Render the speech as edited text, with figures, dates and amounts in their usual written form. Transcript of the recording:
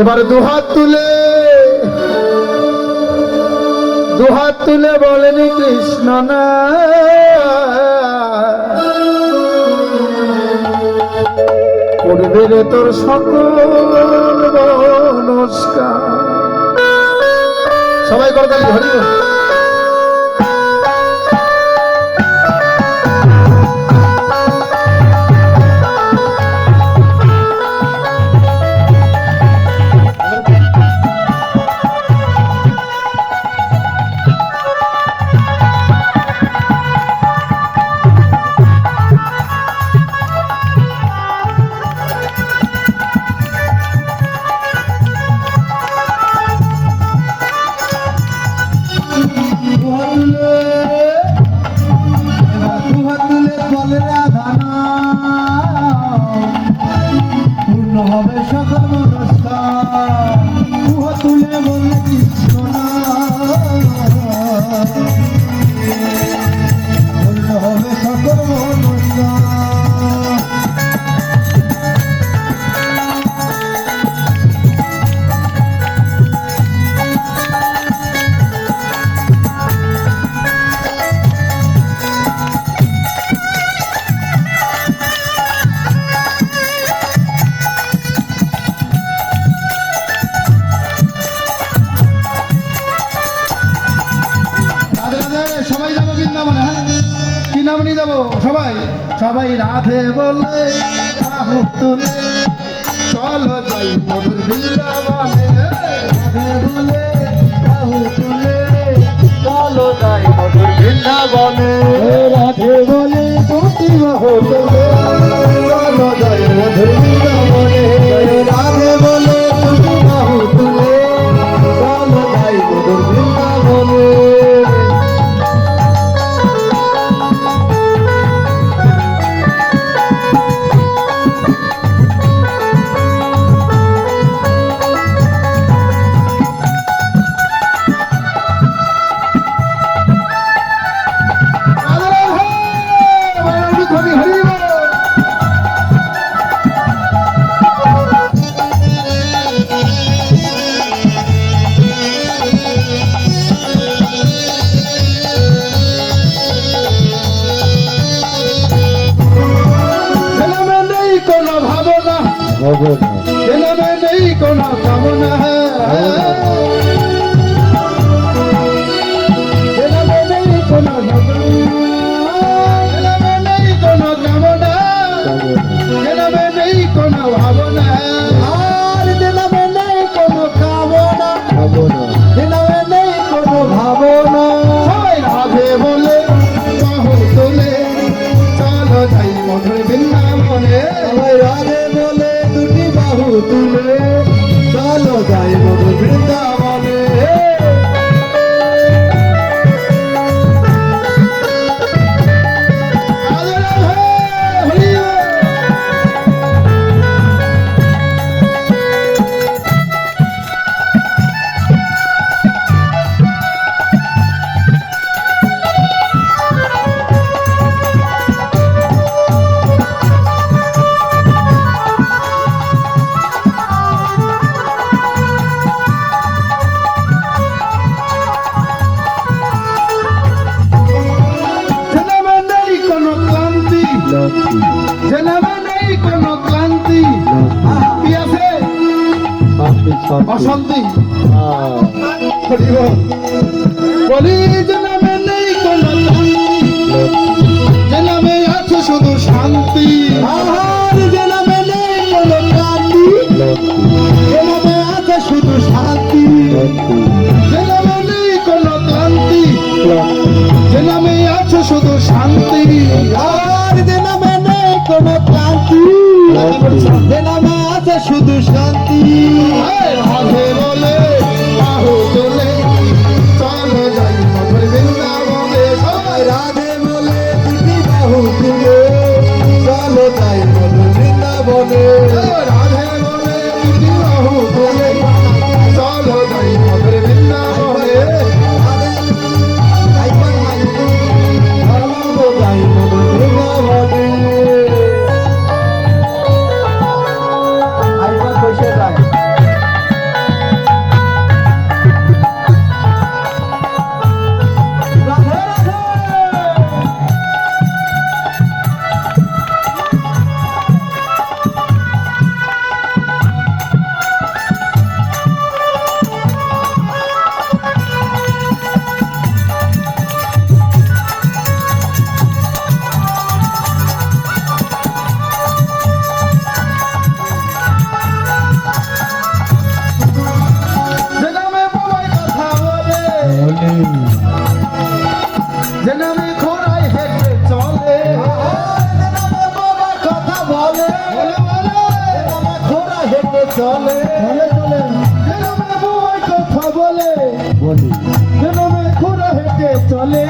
এবার দুহাত তুলে বলেন কৃষ্ণ না করবে রে তোর সকল নমস্কার। সবাই করতালি হরি বল। হবে সকল মনস্কার তুহা তুলে বললে কৃষ্ণ না পূর্ণ হবে সকল মনস্কার। সবাই যাবো বৃন্দাবনে, হ্যাঁ কি নাম নিয়ে যাবো সবাই? সবাই রাধে বলে বাহু তুলে চলো যাই মধুর বৃন্দাবনে। রাধে বলে বাহু তুলে চলো যাই মধুর বৃন্দাবনে। রাধে বলে দুটি বাহু তুলে চলো যাই মধুর বৃন্দাবনে। রাধে বলে দুটি বাহু তুলে চলো যাই মধুর বৃন্দাবনে। জনমে নেই কোন কামনা, জনমে নেই কোন জনমে নেই কোন কামনা, জনমে নেই কোন ভাবনা, আর জনমে নেই কোন কামনা, জনমে নেই কোন ভাবনা। সবাই রাধে বলে বাহু তুলে চলো যাই মধুর বৃন্দাবনে। সবাই রাধে বলে দুটি বাহু তুলে চলো যাই মধুর বৃন্দাবনে। জনমে নেই কোন ক্লান্তি, কি আছে অশান্তি বলি। জনমে নেই কোন জনমে আছে শুধু শান্তি, আর জনমে নেই কোন ক্লান্তি, জনমে আছে শুধু শান্তি। জনমে নেই কোন ক্লান্তি, জনমে আছে শুধু শান্তি, আর জনমে নেই কোন ক্লান্তি, জনমে আছে শুধু শান্তি। রাধে বলে বাহু তুলে চলো যাই মধুর বৃন্দাবনে। সবাই রাধে বলে দুটি বাহু তুলে চলো যাই মধুর বৃন্দাবনে। রাধে বলে দুটি বাহু তুলে চলো যাই মধুর বৃন্দাবনে। যাই মধুর বৃন্দাবনে। আইবা বসে যায় চলে চলে জনমে বুয়াই কথা বলে বলি জনমে খুঁড়ো হেঁটে চলে